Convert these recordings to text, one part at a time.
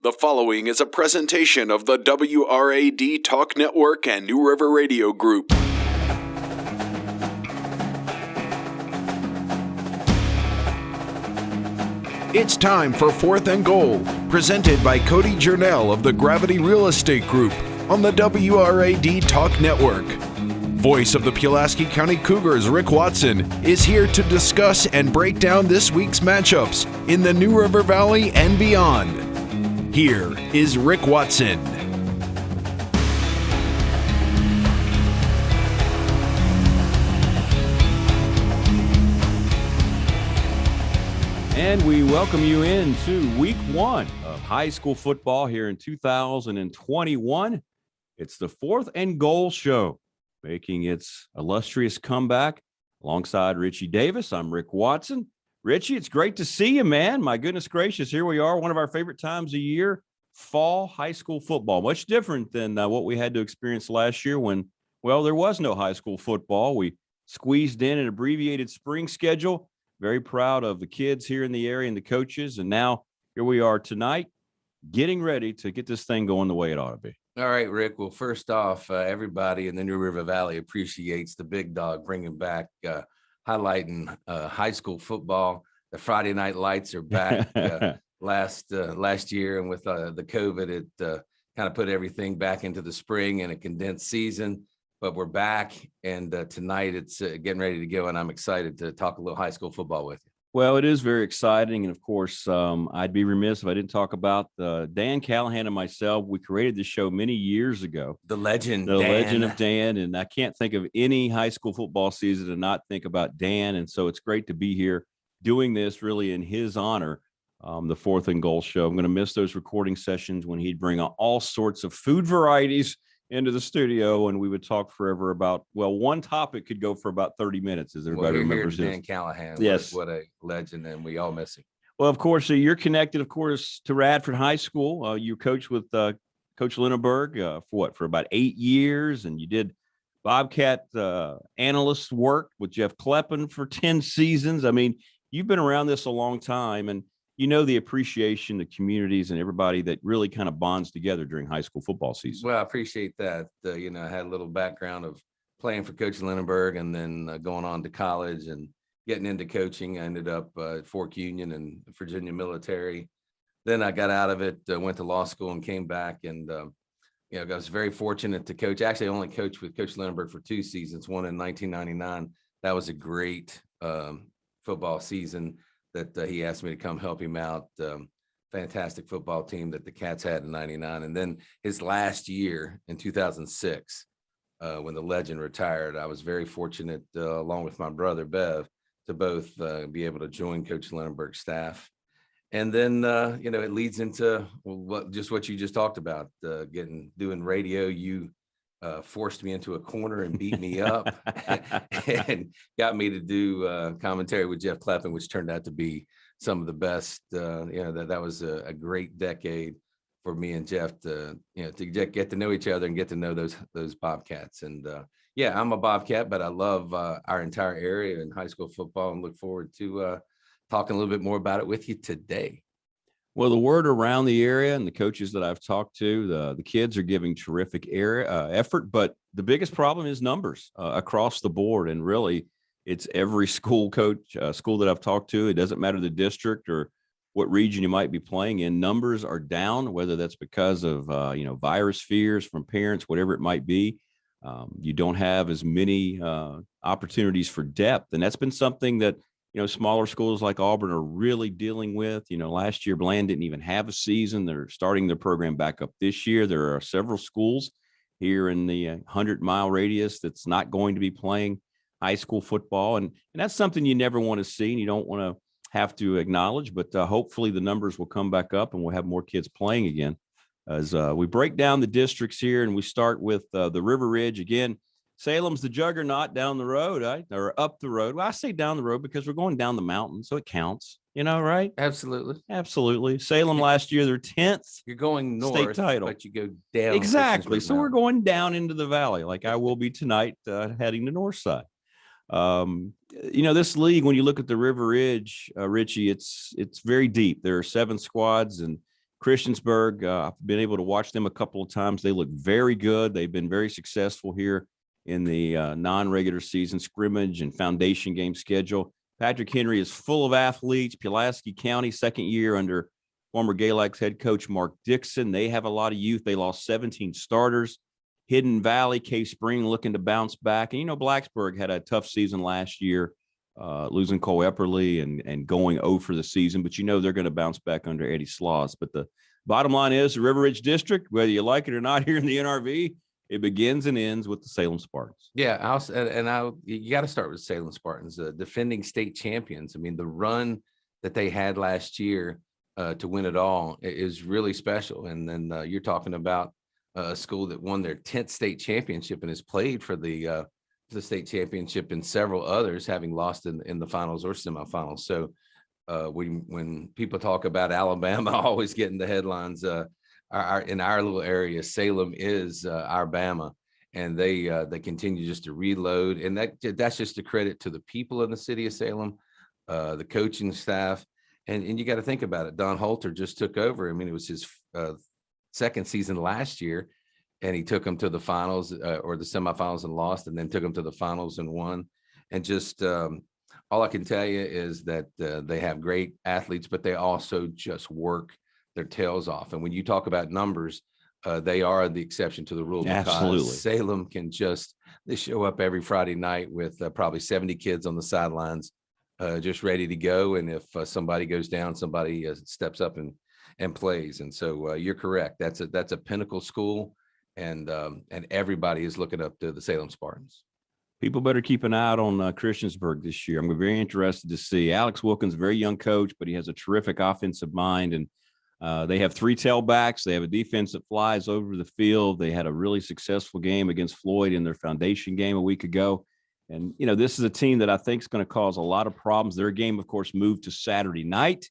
The following is a presentation of the WRAD Talk Network and New River Radio Group. It's time for Fourth and Goal, presented by Cody Jernell of the Gravity Real Estate Group on the WRAD Talk Network. Voice of the Pulaski County Cougars, Rick Watson, is here to discuss and break down this week's matchups in the New River Valley and beyond. Here is Rick Watson. And we welcome you into week one of high school football here in 2021. It's the Fourth and Goal show, making its illustrious comeback alongside Richie Davis. I'm Rick Watson. Richie, it's great to see you, man. My goodness gracious, here we are, one of our favorite times of year, fall high school football. Much different than what we had to experience last year when, well, there was no high school football. We squeezed in an abbreviated spring schedule. Very proud of the kids here in the area and the coaches. And now here we are tonight, getting ready to get this thing going the way it ought to be. All right, Rick. Well, first off, everybody in the New River Valley appreciates the big dog bringing back, highlighting high school football. The Friday night lights are back last year. And with the COVID, it kind of put everything back into the spring and a condensed season. But we're back, and tonight it's getting ready to go, and I'm excited to talk a little high school football with you. Well, it is very exciting, and of course, I'd be remiss if I didn't talk about Dan Callahan and myself. We created this show many years ago. The legend of Dan, and I can't think of any high school football season and not think about Dan, and so it's great to be here doing this really in his honor, the Fourth and Goal show. I'm going to miss those recording sessions when he'd bring all sorts of food varieties into the studio, and we would talk forever about, well, one topic could go for about 30 minutes, as everybody remembers. Dan Callahan, yes, what a legend, and we all miss him. Well, of course, you're connected, of course, to Radford High School. You coached with Coach Linneberg for about 8 years, and you did Bobcat analyst work with Jeff Kleppen for 10 seasons. I mean, you've been around this a long time, and you know the appreciation, the communities, and everybody that really kind of bonds together during high school football season. Well, I appreciate that. I had a little background of playing for Coach Linneberg and then going on to college and getting into coaching. I ended up at Fork Union and Virginia Military. Then I got out of it, went to law school and came back. And, I was very fortunate to coach. Actually, I only coached with Coach Linneberg for 2 seasons, one in 1999. That was a great football season that he asked me to come help him out. Fantastic football team that the Cats had in 99. And then his last year in 2006, when the legend retired, I was very fortunate, along with my brother, Bev, to both be able to join Coach Linneberg's staff. And then, it leads into what you just talked about, doing radio. You forced me into a corner and beat me up and got me to do commentary with Jeff Kleppen, which turned out to be some of the best. That was a great decade for me and Jeff to get to know each other and get to know those Bobcats. And I'm a Bobcat, but I love our entire area in high school football and look forward to talking a little bit more about it with you today. Well, the word around the area and the coaches that I've talked to, the kids are giving terrific effort, but the biggest problem is numbers across the board. And really, it's every school that I've talked to. It doesn't matter the district or what region you might be playing in. Numbers are down, whether that's because of, virus fears from parents, whatever it might be. You don't have as many opportunities for depth. And that's been something that smaller schools like Auburn are really dealing with. Last year, Bland didn't even have a season. They're starting their program back up this year. There are several schools here in the 100-mile radius that's not going to be playing high school football. And that's something you never want to see and you don't want to have to acknowledge. But hopefully the numbers will come back up and we'll have more kids playing again. As we break down the districts here, and we start with the River Ridge again. Salem's the juggernaut down the road, right? Or up the road. Well, I say down the road because we're going down the mountain, so it counts, right? Absolutely. Salem last year, their 10th You're going north, state title. but you go down. Exactly. So we're going down into the valley like I will be tonight, heading to Northside. This league, when you look at the River Ridge, Richie, it's very deep. There are 7 squads, and Christiansburg, I've been able to watch them a couple of times. They look very good. They've been very successful here in the non-regular season scrimmage and foundation game schedule. Patrick Henry is full of athletes. Pulaski County, second year under former Galax head coach Mark Dixon. They have a lot of youth. They lost 17 starters. Hidden Valley, Cave Spring looking to bounce back. And, Blacksburg had a tough season last year, losing Cole Epperly and going 0 for the season. But they're going to bounce back under Eddie Sloss. But the bottom line is the River Ridge District, whether you like it or not here in the NRV, it begins and ends with the Salem Spartans. Yeah, you got to start with Salem Spartans, defending state champions. I mean, the run that they had last year to win it all is really special. And then you're talking about a school that won their 10th state championship and has played for the state championship and several others, having lost in the finals or semifinals. So when people talk about Alabama always getting the headlines, in our little area, Salem is our Bama, and they continue just to reload, and that's just a credit to the people in the city of Salem, the coaching staff, and you got to think about it. Don Holter just took over. I mean, it was his second season last year, and he took them to the finals or the semifinals and lost, and then took them to the finals and won. And just all I can tell you is that they have great athletes, but they also just work their tails off. And when you talk about numbers, they are the exception to the rule. Absolutely. Salem can they show up every Friday night with probably 70 kids on the sidelines, just ready to go. And if somebody goes down, somebody steps up and plays. And so you're correct. That's a pinnacle school, and everybody is looking up to the Salem Spartans. People better keep an eye out on Christiansburg this year. I'm very interested to see. Alex Wilkins, very young coach, but he has a terrific offensive mind, and they have 3 tailbacks. They have a defense that flies over the field. They had a really successful game against Floyd in their foundation game a week ago. And, this is a team that I think is going to cause a lot of problems. Their game, of course, moved to Saturday night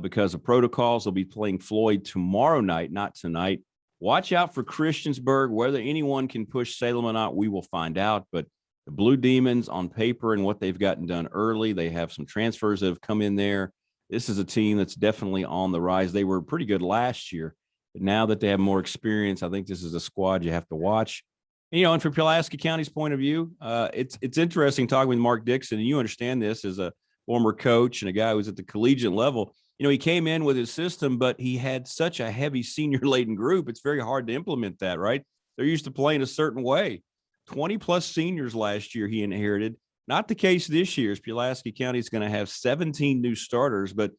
because of protocols. They'll be playing Floyd tomorrow night, not tonight. Watch out for Christiansburg. Whether anyone can push Salem or not, we will find out. But the Blue Demons on paper and what they've gotten done early, they have some transfers that have come in there. This is a team that's definitely on the rise. They were pretty good last year, but now that they have more experience, I think this is a squad you have to watch. And from Pulaski County's point of view, it's interesting talking with Mark Dixon, and you understand this as a former coach and a guy who was at the collegiate level. He came in with his system, but he had such a heavy senior-laden group. It's very hard to implement that, right? They're used to playing a certain way. 20-plus seniors last year he inherited. Not the case this year. Pulaski County is going to have 17 new starters, but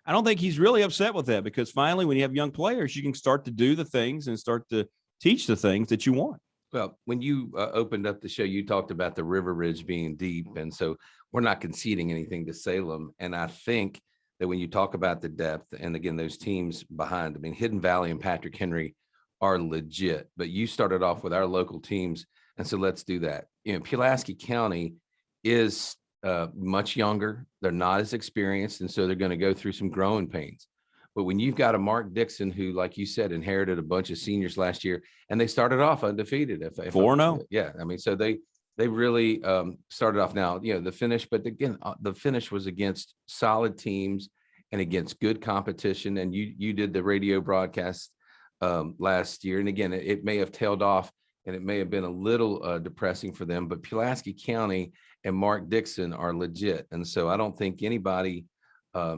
I don't think he's really upset with that, because finally when you have young players, you can start to do the things and start to teach the things that you want. Well, when you opened up the show, you talked about the River Ridge being deep, and so we're not conceding anything to Salem. And I think that when you talk about the depth, and again, those teams behind, I mean, Hidden Valley and Patrick Henry are legit, but you started off with our local teams, and so let's do that. Pulaski County is much younger. They're not as experienced, and so they're going to go through some growing pains. But when you've got a Mark Dixon who, like you said, inherited a bunch of seniors last year, and they started off undefeated. 4-0. Yeah, I mean, so they really started off now, the finish. But again, the finish was against solid teams and against good competition. And you did the radio broadcast last year, and again, it may have tailed off, and it may have been a little depressing for them. But Pulaski County and Mark Dixon are legit, and so I don't think anybody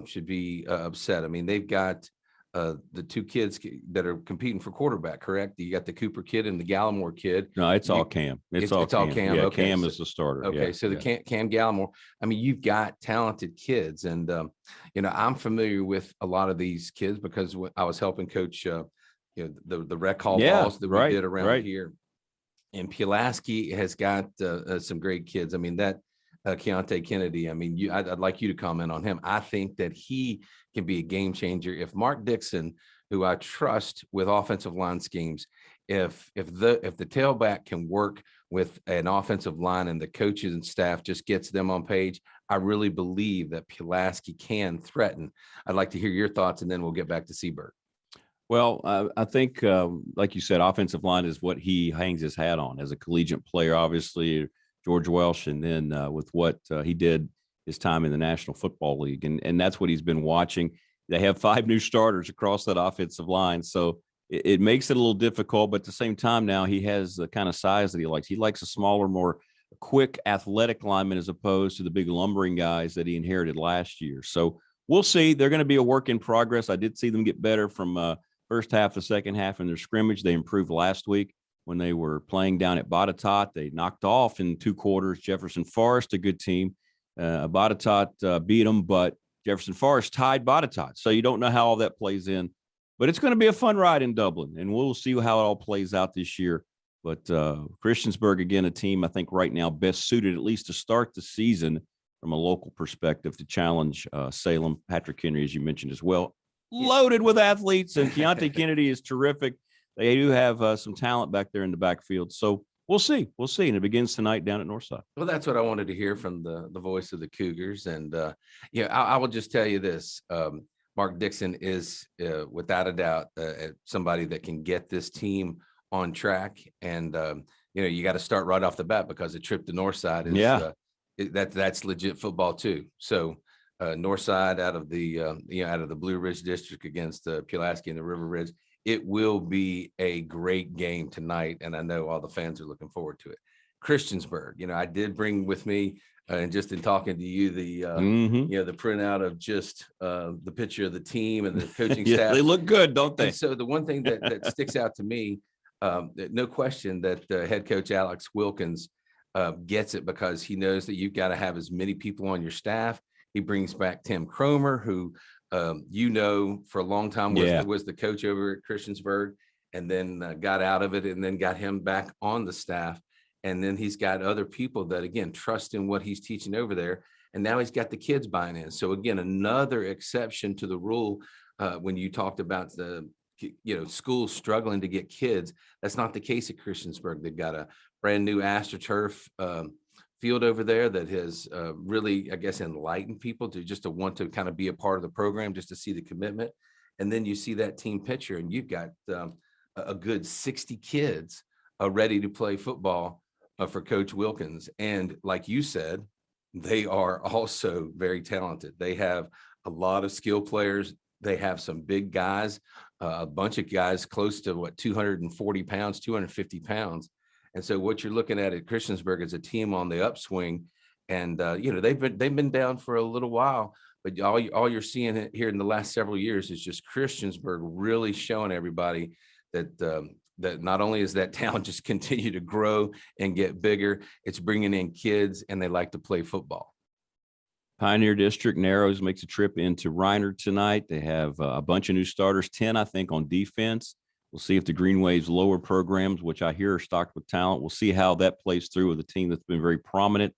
should be upset. I mean, they've got the 2 kids that are competing for quarterback, correct? You got the Cooper kid and the Gallimore kid. No, it's all Cam. It's all Cam. Yeah, okay. Cam is the starter. Okay, yeah, so the Cam Gallimore. I mean, you've got talented kids, and I'm familiar with a lot of these kids because I was helping coach, the rec hall balls that we did around here. And Pulaski has got some great kids. I mean, that Keontae Kennedy, I mean, I'd like you to comment on him. I think that he can be a game changer. If Mark Dixon, who I trust with offensive line schemes, if the tailback can work with an offensive line and the coaches and staff just gets them on page, I really believe that Pulaski can threaten. I'd like to hear your thoughts, and then we'll get back to Seaburg. Well, I think, like you said, offensive line is what he hangs his hat on as a collegiate player, obviously, George Welsh, and then with what he did his time in the National Football League. And that's what he's been watching. They have 5 new starters across that offensive line. So it makes it a little difficult, but at the same time now he has the kind of size that he likes. He likes a smaller, more quick, athletic lineman as opposed to the big lumbering guys that he inherited last year. So we'll see. They're going to be a work in progress. I did see them get better from first half to second half in their scrimmage. They improved last week when they were playing down at Botetourt. They knocked off in 2 quarters Jefferson Forest, a good team. Botetourt beat them, but Jefferson Forest tied Botetourt. So you don't know how all that plays in. But it's going to be a fun ride in Dublin, and we'll see how it all plays out this year. But Christiansburg, again, a team I think right now best suited at least to start the season from a local perspective to challenge Salem. Patrick Henry, as you mentioned as well, loaded with athletes, and Keontae Kennedy is terrific. They do have some talent back there in the backfield. So we'll see. We'll see. And it begins tonight down at Northside. Well, that's what I wanted to hear from the voice of the Cougars. And, I will just tell you this. Mark Dixon is, without a doubt, somebody that can get this team on track. And, you got to start right off the bat because a trip to Northside is that's legit football too. So Northside out of the Blue Ridge District against Pulaski and the River Ridge, it will be a great game tonight. And I know all the fans are looking forward to it. Christiansburg, I did bring with me, and just in talking to you, the the printout of just the picture of the team and the coaching staff. They look good, don't they? And so the one thing that sticks out to me, no question that head coach Alex Wilkins gets it because he knows that you've got to have as many people on your staff. He brings back Tim Cromer, who for a long time was the coach over at Christiansburg, and then got out of it, and then got him back on the staff. And then he's got other people that, again, trust in what he's teaching over there. And now he's got the kids buying in. So, again, another exception to the rule when you talked about the, schools struggling to get kids. That's not the case at Christiansburg. They've got a brand new AstroTurf field over there that has really, I guess, enlightened people to want to kind of be a part of the program, just to see the commitment. And then you see that team picture, and you've got a good 60 kids ready to play football for Coach Wilkins. And like you said, they are also very talented. They have a lot of skill players. They have some big guys, a bunch of guys close to 240 pounds, 250 pounds. And so what you're looking at Christiansburg is a team on the upswing. And, they've been down for a little while, but all you're seeing here in the last several years is just Christiansburg really showing everybody that not only is that town just continue to grow and get bigger, it's bringing in kids, and they like to play football. Pioneer District Narrows makes a trip into Reiner tonight. They have a bunch of new starters, 10, I think, on defense. We'll see if the Green Wave's lower programs, which I hear are stocked with talent, we'll see how that plays through with a team that's been very prominent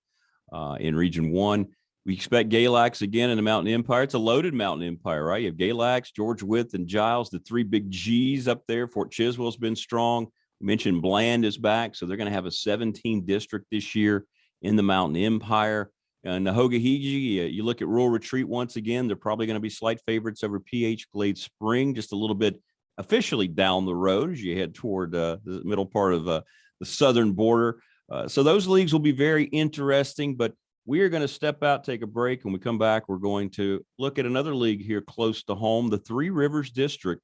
in Region 1. We expect Galax again in the Mountain Empire. It's a loaded Mountain Empire, right? You have Galax, George Wythe, and Giles, the 3 big G's up there. Fort Chiswell's been strong. We mentioned Bland is back, so they're going to have a 17 district this year in the Mountain Empire. And Nahogahigi, you look at Rural Retreat once again, they're probably going to be slight favorites over PH Glade Spring, just a little bit officially down the road as you head toward the middle part of the southern border. So those leagues will be very interesting, but we are going to step out, take a break. When we come back, we're going to look at another league here close to home, the Three Rivers District.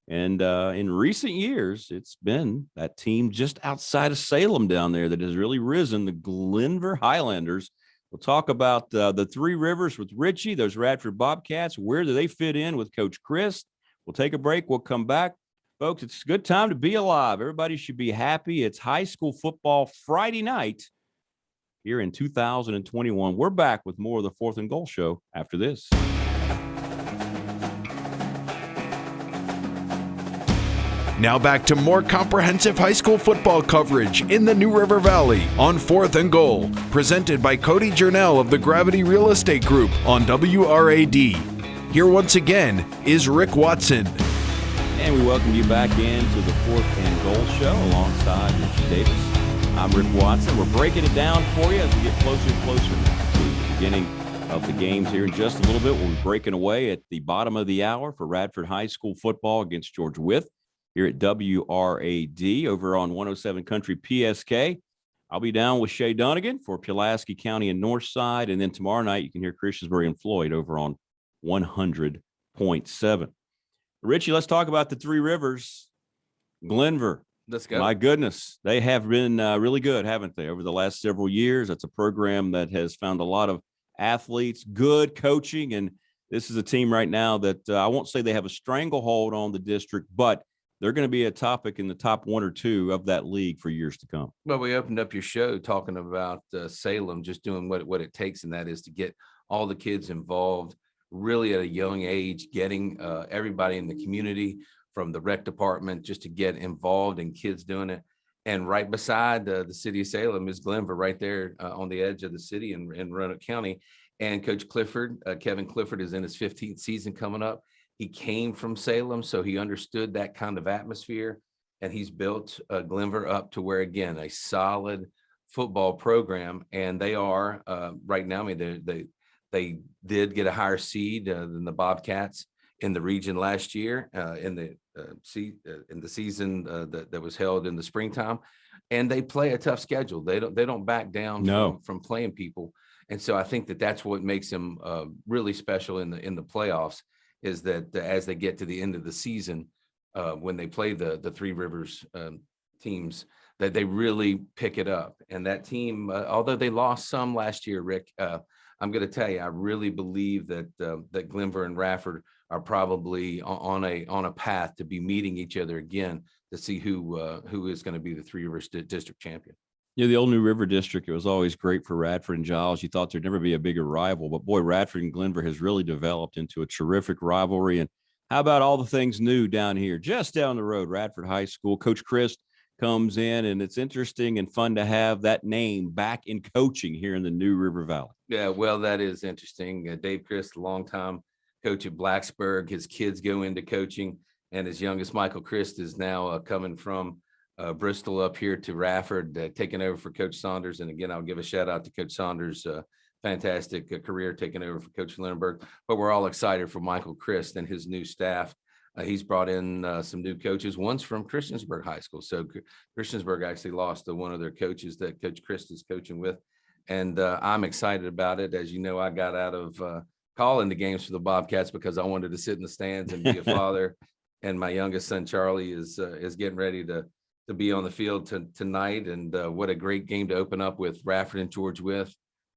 And in recent years, it's been that team just outside of Salem down there that has really risen, the Glenver Highlanders. We'll talk about the Three Rivers with Richie, those Radford Bobcats. Where do they fit in with Coach Chris? We'll take a break. We'll come back. Folks, it's a good time to be alive. Everybody should be happy. It's high school football Friday night here in 2021. We're back with more of the Fourth and Goal Show after this. Now back to more comprehensive high school football coverage in the New River Valley on Fourth and Goal, presented by Cody Journell of the Gravity Real Estate Group on WRAD. Here once again is Rick Watson. And we welcome you back into the Fourth and Goal Show alongside Richie Davis. I'm Rick Watson. We're breaking it down for you as we get closer and closer to the beginning of the games here in just a little bit. We'll be breaking away at the bottom of the hour for Radford High School football against George Wythe here at WRAD over on 107 Country PSK. I'll be down with Shay Dunnigan for Pulaski County and Northside. And then tomorrow night, you can hear Christiansburg and Floyd over on 100.9 0.7. Richie, let's talk about the Three Rivers. Glenver. Let's go. My goodness, they have been really good, haven't they, over the last several years? That's a program that has found a lot of athletes, good coaching, and this is a team right now that I won't say they have a stranglehold on the district, but they're going to be a topic in the top 1 or 2 of that league for years to come. Well, we opened up your show talking about Salem just doing what it takes, and that is to get all the kids involved really at a young age, getting everybody in the community from the rec department just to get involved and kids doing it. And right beside the city of Salem is Glenver, right there on the edge of the city in Roanoke County. And Coach Clifford, Kevin Clifford, is in his 15th season coming up. He came from Salem, so he understood that kind of atmosphere, and he's built Glenver up to where, again, a solid football program. And they are right now. I mean, they did get a higher seed than the Bobcats in the region last year in the season that was held in the springtime, and they play a tough schedule. They don't back down from playing people, and so I think that's what makes them really special in the playoffs. Is that as they get to the end of the season, when they play the Three Rivers teams, that they really pick it up. And that team, although they lost some last year, Rick, I'm going to tell you, I really believe that Glenver and Rafford are probably on a path to be meeting each other again to see who is going to be the Three Rivers district champion. Yeah, the old New River district, it was always great for Radford and Giles. You thought there'd never be a bigger rival, but boy, Radford and Glenver has really developed into a terrific rivalry. And how about all the things new down here, just down the road, Radford High School? Coach Christ comes in, and it's interesting and fun to have that name back in coaching here in the New River Valley. Yeah, well, that is interesting. Dave Christ, longtime coach at Blacksburg. His kids go into coaching, and his youngest, Michael Christ, is now coming from Bristol up here to Rafford, taking over for Coach Saunders. And again, I'll give a shout out to Coach Saunders, fantastic career taking over for Coach Lindenberg. But we're all excited for Michael Christ and his new staff. He's brought in some new coaches. One's from Christiansburg High School. So Christiansburg actually lost to one of their coaches that Coach Christ is coaching with. And I'm excited about it. As you know, I got out of calling the games for the Bobcats because I wanted to sit in the stands and be a father. And my youngest son, Charlie, is getting ready to be on the field tonight. And what a great game to open up with. Rafford and George Wythe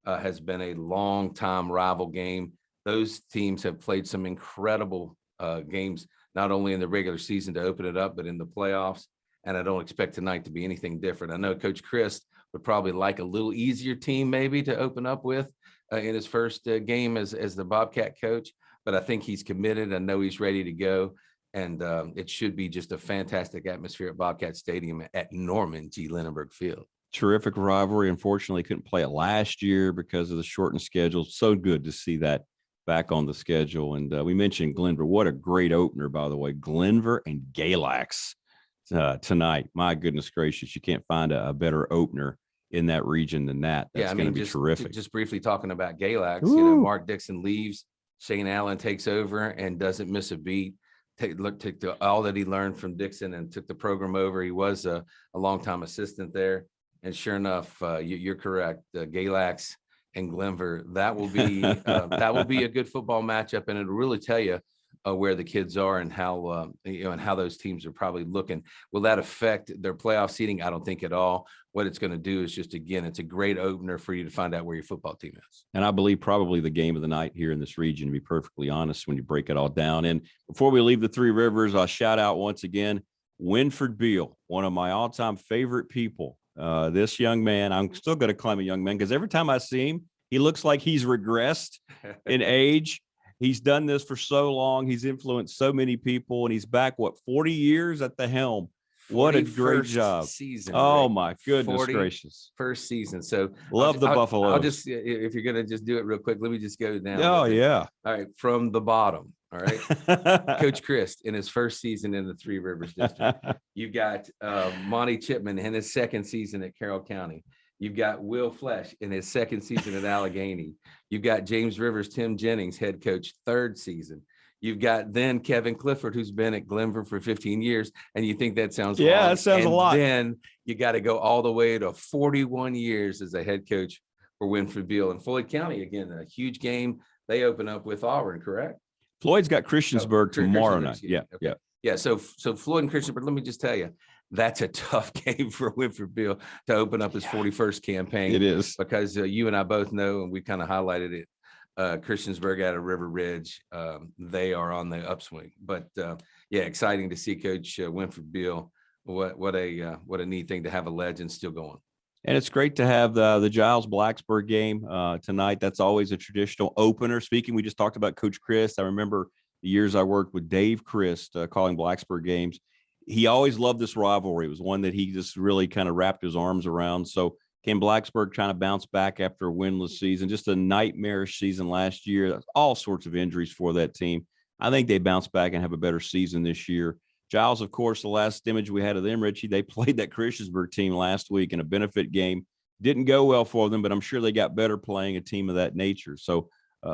has been a long time rival game. Those teams have played some incredible games, not only in the regular season to open it up, but in the playoffs. And I don't expect tonight to be anything different. I know Coach Christ would probably like a little easier team maybe to open up with in his first game as the Bobcat coach, but I think he's committed. I know he's ready to go. And it should be just a fantastic atmosphere at Bobcat Stadium at Norman G. Lindenberg Field. Terrific rivalry. Unfortunately, couldn't play it last year because of the shortened schedule. So good to see that back on the schedule. And we mentioned Glenver. What a great opener, by the way. Glenver and Galax tonight. My goodness gracious. You can't find a better opener in that region than that. That's going to be terrific. Just briefly talking about Galax, Mark Dixon leaves, Shane Allen takes over and doesn't miss a beat. Took all that he learned from Dixon and took the program over. He was a longtime assistant there. And sure enough, you're correct. Galax and Glenver, that will be a good football matchup, and it'll really tell you where the kids are and how and how those teams are probably looking. Will that affect their playoff seeding? I don't think at all. What it's going to do is just, again, it's a great opener for you to find out where your football team is. And I believe probably the game of the night here in this region, to be perfectly honest, when you break it all down. And before we leave the Three Rivers, I'll shout out once again Winford Beal, one of my all-time favorite people. This young man, I'm still going to claim a young man because every time I see him, he looks like he's regressed in age. He's done this for so long. He's influenced so many people, and he's back, 40 years at the helm. What a great job. Season. Oh, my goodness gracious. First season. So love the Buffaloes. I'll just, if you're going to just do it real quick, let me just go down. Oh, yeah. All right. From the bottom. All right. Coach Christ in his first season in the Three Rivers District. You've got Monty Chipman in his second season at Carroll County. You've got Will Flesh in his second season at Allegheny. You've got James Rivers, Tim Jennings, head coach, third season. You've got then Kevin Clifford, who's been at Glenver for 15 years. And you think that sounds long. That sounds a lot. Then you got to go all the way to 41 years as a head coach for Winford Beal. And Floyd County, again, a huge game. They open up with Auburn, correct? Floyd's got Christiansburg tomorrow night. Yeah. Okay. Yeah. Yeah. So Floyd and Christiansburg, let me just tell you, that's a tough game for Winford Beale to open up his 41st campaign. It is, because you and I both know, and we kind of highlighted it, Christiansburg out of River Ridge, they are on the upswing. But yeah, exciting to see Coach Winford Beale. What a neat thing to have a legend still going. and it's great to have the Giles Blacksburg game tonight. That's always a traditional opener. Speaking, we just talked about Coach Chris. I remember the years I worked with Dave Christ calling Blacksburg games. He always loved this rivalry. It was one that he just really kind of wrapped his arms around. So can Blacksburg trying to bounce back after a winless season? Just a nightmarish season last year. All sorts of injuries for that team. I think they bounce back and have a better season this year. Giles, of course, the last image we had of them, Richie, they played that Christiansburg team last week in a benefit game. Didn't go well for them, but I'm sure they got better playing a team of that nature. So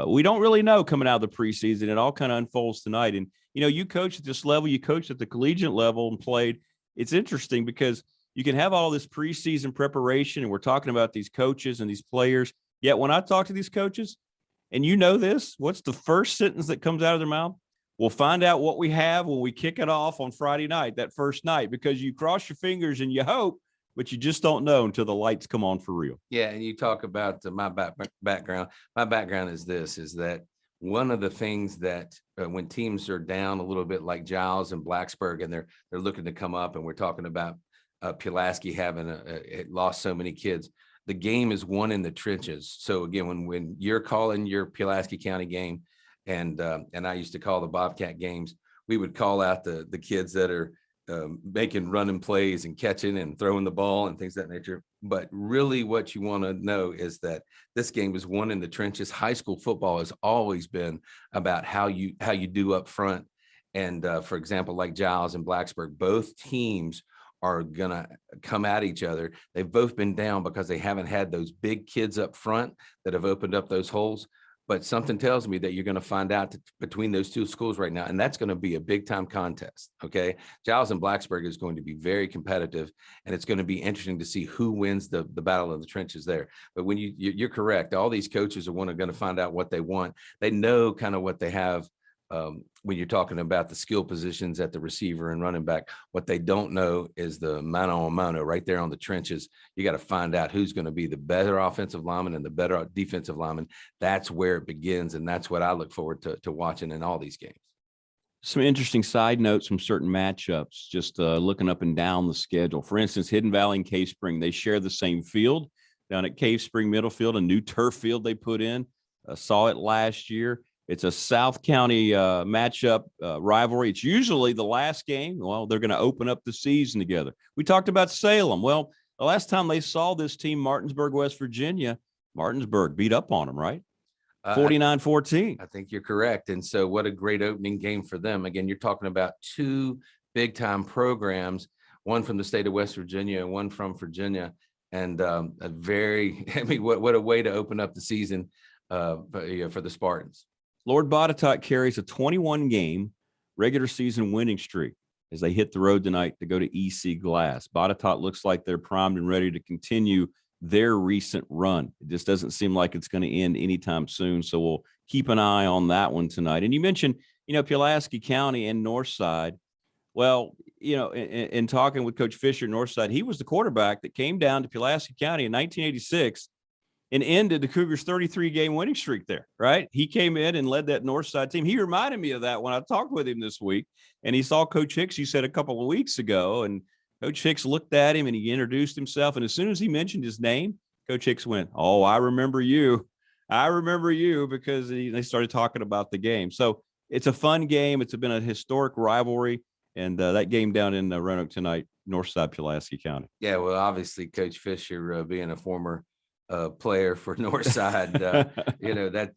we don't really know coming out of the preseason. It all kind of unfolds tonight. And, you know, you coach at this level, you coached at the collegiate level and played. It's interesting because you can have all this preseason preparation, and we're talking about these coaches and these players. Yet when I talk to these coaches, and you know this, what's the first sentence that comes out of their mouth? We'll find out what we have when we kick it off on Friday night, that first night, because you cross your fingers and you hope, but you just don't know until the lights come on for real. Yeah, and you talk about my background. My background is that one of the things that when teams are down a little bit like Giles and Blacksburg, and they're looking to come up, and we're talking about Pulaski having lost so many kids, the game is won in the trenches. So again, when you're calling your Pulaski County game, and I used to call the Bobcat games, we would call out the kids that are making running plays and catching and throwing the ball and things of that nature. But really what you want to know is that this game is won in the trenches. High school football has always been about how you do up front. And for example, like Giles and Blacksburg, both teams are going to come at each other. They've both been down because they haven't had those big kids up front that have opened up those holes. But something tells me that you're going to find out between those two schools right now, and that's going to be a big-time contest, okay? Giles and Blacksburg is going to be very competitive, and it's going to be interesting to see who wins the battle of the trenches there. But when you're correct, all these coaches are going to find out what they want. They know kind of what they have when you're talking about the skill positions at the receiver and running back. What they don't know is the mano a mano right there on the trenches. You got to find out who's going to be the better offensive lineman and the better defensive lineman. That's where it begins, and that's what I look forward to watching in all these games. Some interesting side notes from certain matchups, just looking up and down the schedule. For instance, Hidden Valley and Cave Spring, they share the same field down at Cave Spring Middle Field, a new turf field they put in. Saw it last year. It's a South County matchup rivalry. It's usually the last game. Well, they're going to open up the season together. We talked about Salem. Well, the last time they saw this team, Martinsburg, West Virginia, Martinsburg beat up on them, right? 49-14. I think you're correct. And so what a great opening game for them. Again, you're talking about two big-time programs, one from the state of West Virginia and one from Virginia. And what a way to open up the season for the Spartans. Lord Botetourt carries a 21-game regular season winning streak as they hit the road tonight to go to EC Glass. Botetourt looks like they're primed and ready to continue their recent run. It just doesn't seem like it's going to end anytime soon, so we'll keep an eye on that one tonight. And you mentioned, Pulaski County and Northside. Well, in talking with Coach Fisher at Northside, he was the quarterback that came down to Pulaski County in 1986 and ended the Cougars' 33-game winning streak there, right? He came in and led that Northside team. He reminded me of that when I talked with him this week, and he saw Coach Hicks, he said a couple of weeks ago, and Coach Hicks looked at him and he introduced himself, and as soon as he mentioned his name, Coach Hicks went, "Oh, I remember you. I remember you," because they started talking about the game. So it's a fun game. It's been a historic rivalry, and that game down in Roanoke tonight, Northside Pulaski County. Yeah, well, obviously, Coach Fisher being a former player for Northside,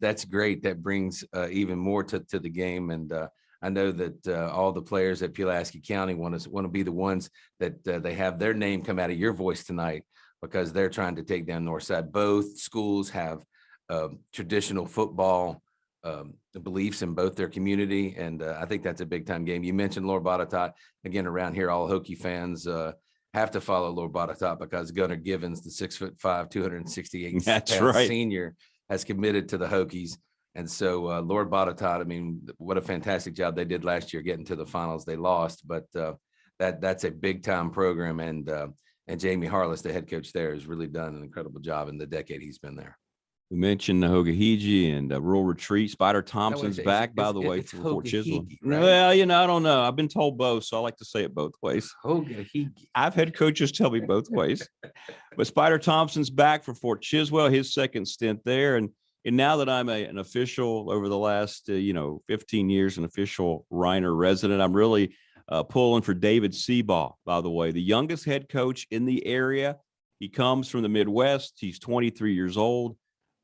that's great. That brings even more to the game. And I know that all the players at Pulaski County want to be the ones that they have their name come out of your voice tonight, because they're trying to take down Northside. Both schools have traditional football beliefs in both their community, and I think that's a big time game. You mentioned Lord Botetourt. Again, around here, all Hokie fans have to follow Lord Botetourt because Gunnar Givens, the 6'5", 268 That's right. senior, has committed to the Hokies. And so Lord Botetourt, I mean, what a fantastic job they did last year getting to the finals. They lost, but that's a big time program. And Jamie Harless, the head coach there, has really done an incredible job in the decade he's been there. We mentioned the Hoagahigi and Rural Retreat. Spider Thompson's back, by the way, for Fort Chisholm. Right? Well, I don't know. I've been told both, so I like to say it both ways. Hoagahigi. I've had coaches tell me both ways. But Spider Thompson's back for Fort Chiswell, his second stint there. And now that I'm an official over the last, 15 years, an official Reiner resident, I'm really pulling for David Seabaugh, by the way, the youngest head coach in the area. He comes from the Midwest. He's 23 years old.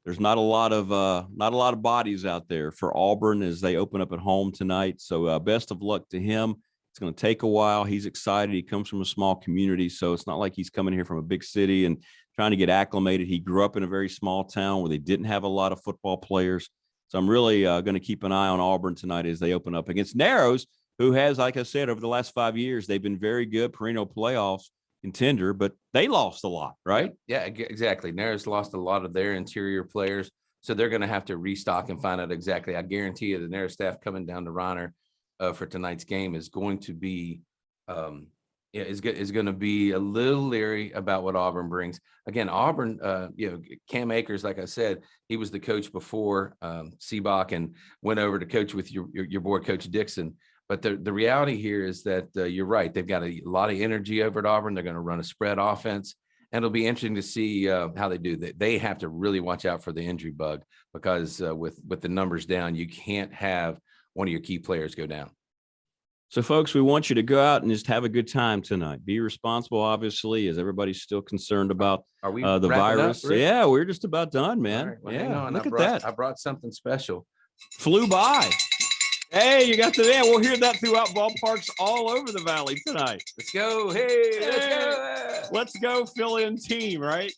There's not a lot of bodies out there for Auburn as they open up at home tonight. So best of luck to him. It's going to take a while. He's excited. He comes from a small community, so it's not like he's coming here from a big city and trying to get acclimated. He grew up in a very small town where they didn't have a lot of football players. So I'm really going to keep an eye on Auburn tonight as they open up against Narrows, who has, like I said, over the last 5 years, they've been very good, perennial playoffs contender, but they lost a lot, right? Yeah, exactly. Narrows lost a lot of their interior players, so they're going to have to restock and find out exactly. I guarantee you the Narrows staff coming down to Reiner for tonight's game is going to be is going to be a little leery about what Auburn brings. Again, Auburn, Cam Akers, like I said, he was the coach before Seabaugh and went over to coach with your boy, Coach Dixon. But the reality here is that you're right. They've got a lot of energy over at Auburn. They're going to run a spread offense, and it'll be interesting to see how they do that. They have to really watch out for the injury bug because with the numbers down, you can't have one of your key players go down. So, folks, we want you to go out and just have a good time tonight. Be responsible, obviously, as everybody's still concerned about the virus. Yeah, we're just about done, man. Right, well, yeah, look at that. I brought something special. Flew by. Hey, you got we'll hear that throughout ballparks all over the valley tonight. Let's go. Hey, let's go. Let's go fill-in team, right?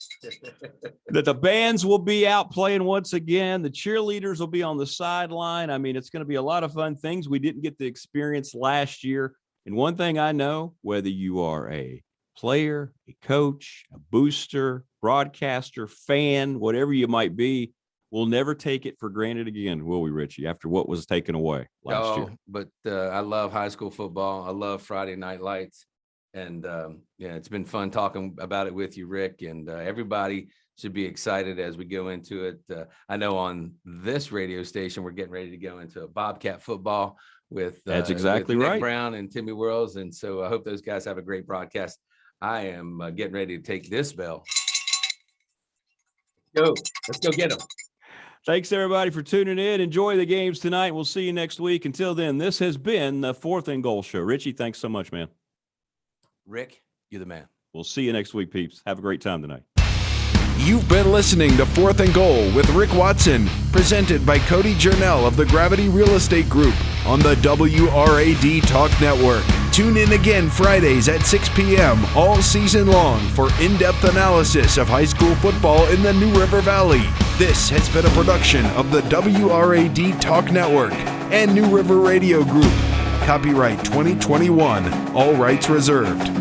That the bands will be out playing once again. The cheerleaders will be on the sideline. I mean, it's going to be a lot of fun things we didn't get to experience last year. And one thing I know, whether you are a player, a coach, a booster, broadcaster, fan, whatever you might be, we'll never take it for granted again, will we, Richie, after what was taken away last year? But I love high school football. I love Friday Night Lights. And, it's been fun talking about it with you, Rick. And everybody should be excited as we go into it. I know on this radio station, we're getting ready to go into a Bobcat football with that's exactly with Nick right. Brown and Timmy Worrells. And so I hope those guys have a great broadcast. I am getting ready to take this bell. Let's go get them. Thanks, everybody, for tuning in. Enjoy the games tonight. We'll see you next week. Until then, this has been the Fourth and Goal Show. Richie, thanks so much, man. Rick, you're the man. We'll see you next week, peeps. Have a great time tonight. You've been listening to Fourth and Goal with Rick Watson, presented by Cody Journell of the Gravity Real Estate Group on the WRAD Talk Network. Tune in again Fridays at 6 p.m. all season long for in-depth analysis of high school football in the New River Valley. This has been a production of the WRAD Talk Network and New River Radio Group. Copyright 2021. All rights reserved.